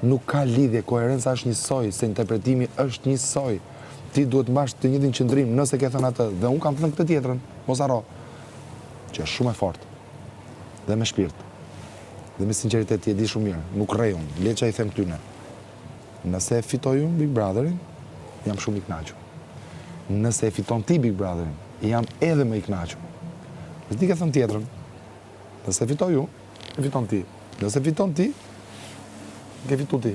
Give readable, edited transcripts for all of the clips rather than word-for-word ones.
Nuk ka lidhje, koherenca është njësoj, se interpretimi është njësoj. Ti duhet mbash të njëjtin qëndrim nëse ke thënë atë, dhe unë kam thënë këtë tjetrën, mos harro, që është shumë e fortë, dhe me shpirt, dhe me sinqeritet ti e di shumë mirë, nuk rrej unë, le që i them këtyne. Nëse e fitoj unë Big Brotherin, jam shumë i kënaqur. Nëse e fiton ti Big Brotherin, jam edhe më i kënaqur. Dhe ti ke thënë tjetrën, nëse e fitoj unë, e fiton ti. Nëse fiton ti, ke fitu ti.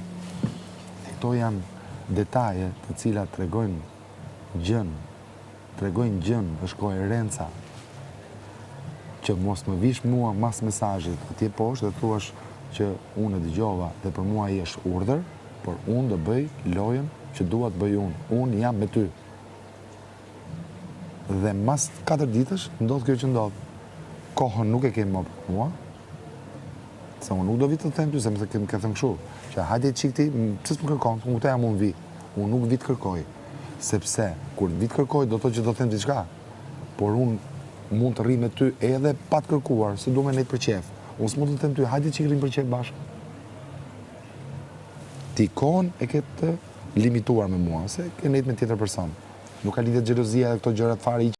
Këto janë detaje të cilat tregojnë gjën, është koherenca. Që mos më vish mua mas mesazhit atje poshtë dhe thuash që unë e dëgjova dhe për mua ai është urdhër, por unë do bëj lojën që dua të bëj unë. Unë jam me ty. Dhe mas 4 ditësh ndodh kjo që ndodh. Kohën nuk e kemë më për mua, se unë nuk do vitë të them ty, se më ke thënë kështu, që hajde qik ti, pëse s'më kërkon, unë këta jam unë vi. Unë nuk vit kërkoj, sepse kur vit kërkoj do të që do them diçka, por unë mund të rri me ty edhe pa të kërkuar, se du me nejtë për qef. Unë s'mund të them ty, hajde qik rrim për qef bashkë. Ti kohën e ke të limituar me mua, se ke nejtë me tjetër person. Nuk ka lidhje xhelozia dhe këto gjërat fare